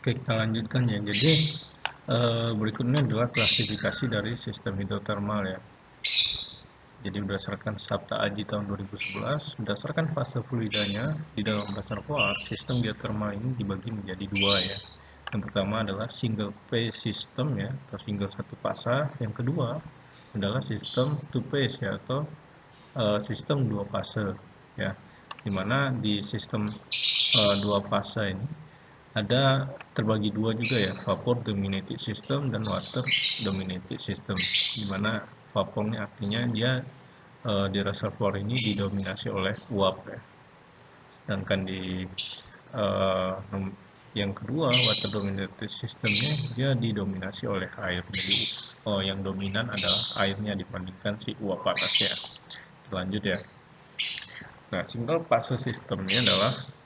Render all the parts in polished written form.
Oke, kita lanjutkan ya. Jadi berikutnya adalah klasifikasi dari sistem hidrotermal ya. Jadi berdasarkan Sabta Aji tahun 2011, berdasarkan fase fluidanya di dalam reservoir, sistem geotermal ini dibagi menjadi dua ya. Yang pertama adalah single phase system ya, atau single satu fase. Yang kedua adalah sistem two phase ya, atau sistem dua fase ya. Dimana di sistem dua fase ini ada terbagi dua juga ya, vapor dominated system dan water dominated system, dimana vapornya artinya dia di reservoir ini didominasi oleh uap ya, sedangkan di uh, yang kedua water dominated systemnya dia didominasi oleh air. Jadi yang dominan adalah airnya dibandingkan si uap panasnya. Lanjut ya. Nah, single fase sistemnya adalah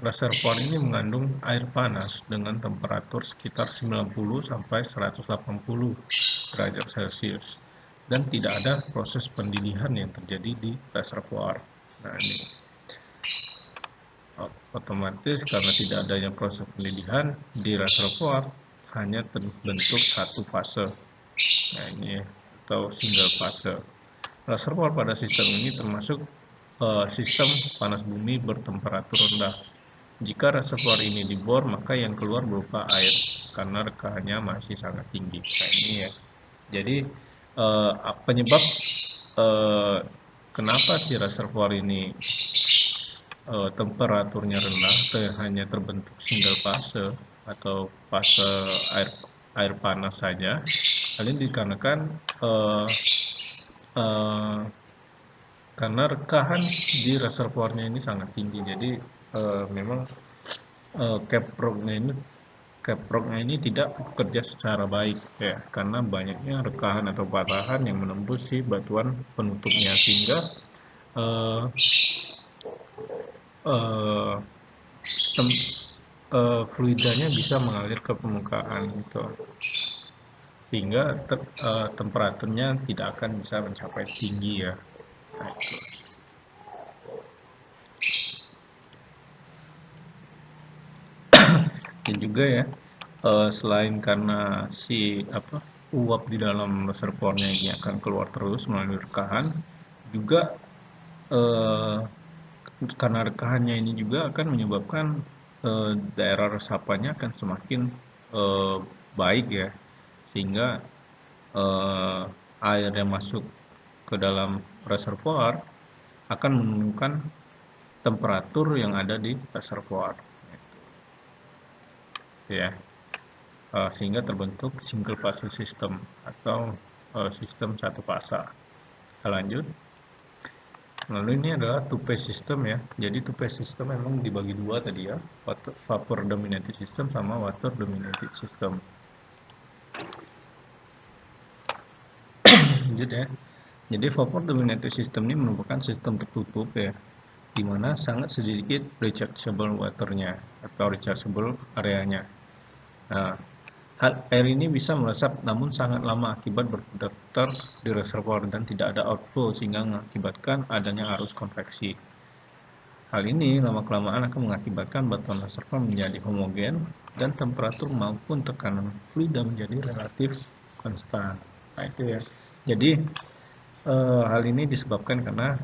reservoir ini mengandung air panas dengan temperatur sekitar 90 sampai 180 derajat Celcius dan tidak ada proses pendinginan yang terjadi di reservoir. Nah, ini otomatis karena tidak adanya proses pendinginan di reservoir hanya terbentuk satu fase. Nah, ini atau single fase. Reservoir pada sistem ini termasuk sistem panas bumi bertemperatur rendah. Jika reservoir ini dibor, maka yang keluar berupa air karena rekahannya masih sangat tinggi. Nah, ini ya. Jadi penyebab kenapa si reservoir ini temperaturnya rendah, hanya terbentuk single fase atau fase air panas saja. Hal ini dikarenakan karena rekahan di reservoirnya ini sangat tinggi. Jadi memang caproknya ini tidak bekerja secara baik ya, karena banyaknya rekahan atau patahan yang menembus si batuan penutupnya, sehingga uh, uh, fluidanya bisa mengalir ke permukaan gitu, sehingga temperaturnya tidak akan bisa mencapai tinggi ya. Nah, itu. Dan juga ya, selain karena si uap di dalam reservoirnya ini akan keluar terus melalui rekahan, juga karena rekahannya ini juga akan menyebabkan daerah resapannya akan semakin baik ya, sehingga air yang masuk ke dalam reservoir akan menurunkan temperatur yang ada di reservoir ya. Sehingga terbentuk single fase system atau sistem satu fase. Kita lanjut. Lalu ini adalah two phase system ya. Jadi two phase system memang dibagi dua tadi ya, vapor dominated system sama water dominated system. Lanjut ya. Jadi vapor dominated system ini merupakan sistem tertutup ya, di mana sangat sedikit rechargeable waternya atau rechargeable areanya. Nah, air ini bisa meresap namun sangat lama akibat berputar di reservoir dan tidak ada outflow, sehingga mengakibatkan adanya arus konveksi. Hal ini lama-kelamaan akan mengakibatkan batuan reservoir menjadi homogen dan temperatur maupun tekanan fluida menjadi relatif konstan. Nah, itu ya. Jadi hal ini disebabkan karena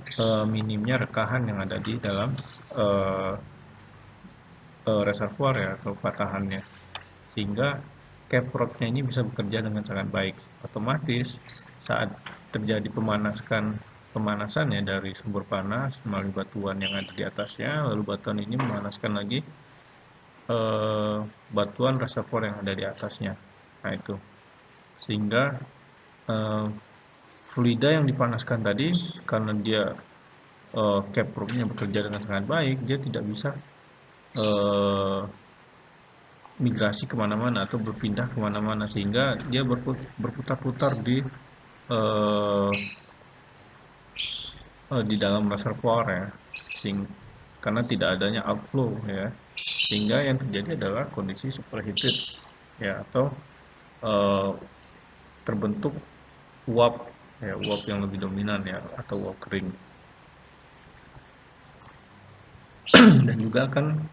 minimnya rekahan yang ada di dalam reservoir ya, atau patahannya, sehingga caprocknya ini bisa bekerja dengan sangat baik. Otomatis saat terjadi pemanasan ya dari sumber panas melalui batuan yang ada di atasnya, lalu batuan ini memanaskan lagi batuan reservoir yang ada di atasnya. Nah, itu sehingga fluida yang dipanaskan tadi, karena dia caprocknya bekerja dengan sangat baik, dia tidak bisa migrasi kemana-mana atau berpindah kemana-mana, sehingga dia berputar-putar di dalam reservoir ya, karena tidak adanya outflow ya, sehingga yang terjadi adalah kondisi superheated ya, atau terbentuk uap ya, uap yang lebih dominan ya, atau uap kering. Dan juga akan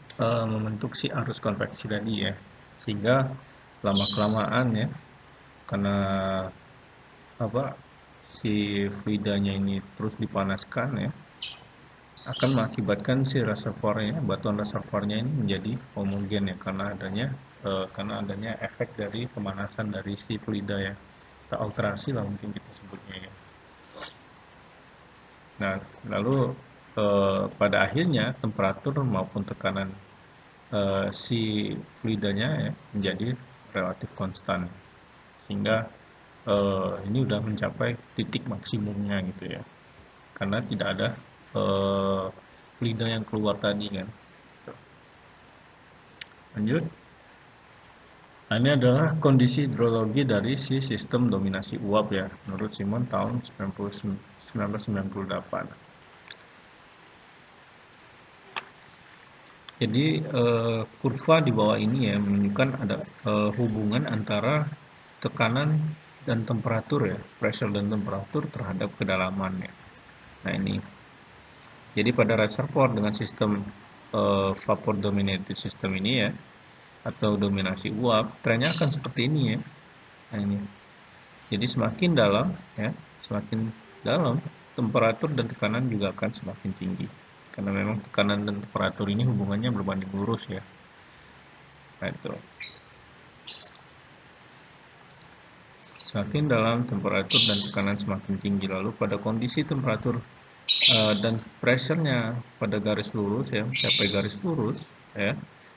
membentuk si arus konveksi tadi ya. sehingga lama-kelamaan ya, karena si fluidanya ini terus dipanaskan ya, akan mengakibatkan si reservoirnya, batuan reservoirnya ini menjadi homogen ya, karena adanya efek dari pemanasan dari si fluida ya, atau alterasi lah mungkin kita sebutnya ya. Nah, lalu pada akhirnya temperatur maupun tekanan si fluidanya ya menjadi relatif konstan, sehingga ini udah mencapai titik maksimumnya gitu ya, karena tidak ada fluida yang keluar tadi kan. Lanjut. Nah, ini adalah kondisi hidrologi dari si sistem dominasi uap ya, menurut Simon tahun 1998. Jadi kurva di bawah ini ya menunjukkan ada hubungan antara tekanan dan temperatur ya, pressure dan temperatur terhadap kedalaman ya. Nah ini, jadi pada reservoir dengan sistem vapor dominated system ini ya, atau dominasi uap, trennya akan seperti ini ya. Nah ini, jadi semakin dalam ya, semakin dalam temperatur dan tekanan juga akan semakin tinggi, karena memang tekanan dan temperatur ini hubungannya berbanding lurus ya. Nah itu, semakin dalam temperatur dan tekanan semakin tinggi. Lalu pada kondisi temperatur dan pressure-nya pada garis lurus ya, mencapai garis lurus ya,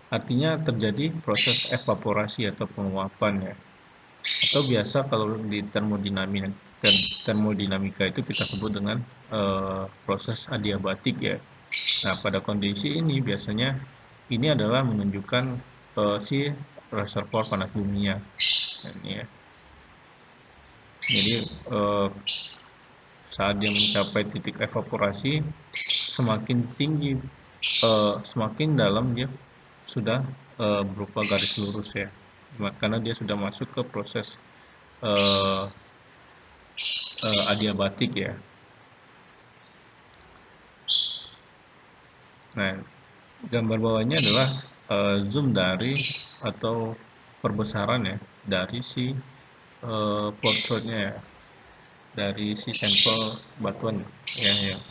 artinya terjadi proses evaporasi atau penguapan ya, atau biasa kalau di termodinamika itu kita sebut dengan proses adiabatik ya. Nah pada kondisi ini biasanya ini adalah menunjukkan si reservoir panas bumi ya. Nah, ini ya. Jadi saat dia mencapai titik evaporasi, semakin tinggi, semakin dalam dia sudah berupa garis lurus ya, karena dia sudah masuk ke proses adiabatik ya. Nah, gambar bawahnya adalah zoom dari atau perbesaran ya dari si portfolio ya, dari si sampel batuan ya yang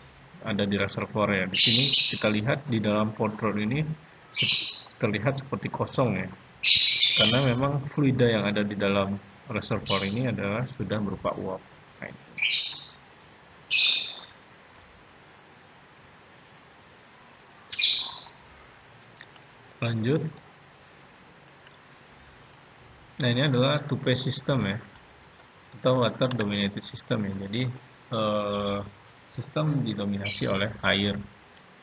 ada di reservoir ya. Di sini kita lihat di dalam portfolio ini terlihat seperti kosong ya, karena memang fluida yang ada di dalam reservoir ini adalah sudah berupa uap. Nah, lanjut. Nah ini adalah two-phase system ya, atau water dominated system ya. Jadi sistem didominasi oleh air.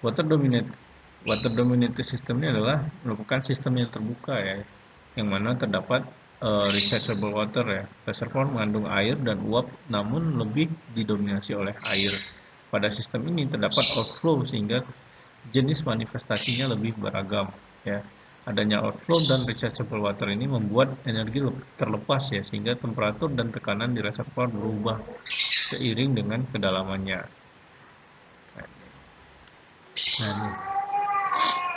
Water dominated system ini adalah merupakan sistem yang terbuka ya, yang mana terdapat rechargeable water ya. Reservoir mengandung air dan uap, namun lebih didominasi oleh air. Pada sistem ini terdapat outflow sehingga jenis manifestasinya lebih beragam ya. Adanya outflow dan rechargeable water ini membuat energi terlepas ya, sehingga temperatur dan tekanan di reservoir berubah seiring dengan kedalamannya. Nah, ini.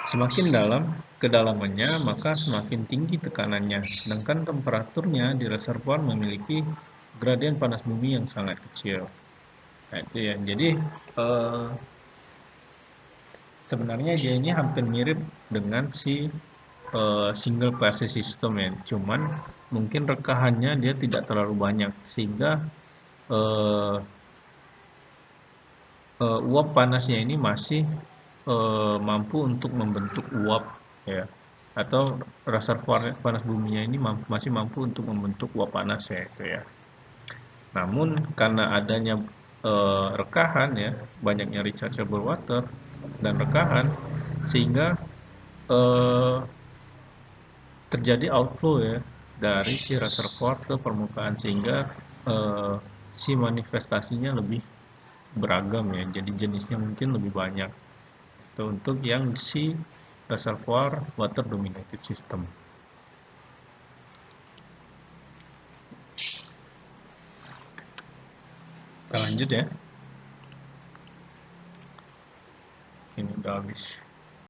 Semakin dalam kedalamannya, maka semakin tinggi tekanannya, sedangkan temperaturnya di reservoir memiliki gradien panas bumi yang sangat kecil. Nah, itu ya. Jadi sebenarnya dia ini hampir mirip dengan si single phase system ya, cuman mungkin rekahannya dia tidak terlalu banyak, sehingga uap panasnya ini masih mampu untuk membentuk uap ya, atau reservoir panas buminya ini masih mampu untuk membentuk uap panas ya itu ya. Namun karena adanya rekahan ya, banyaknya rechargeable water dan rekahan, sehingga eh, terjadi outflow ya dari si reservoir ke permukaan, sehingga si manifestasinya lebih beragam ya, jadi jenisnya mungkin lebih banyak. Itu untuk yang si reservoir water dominated system. Kita lanjut ya, ini udah habis.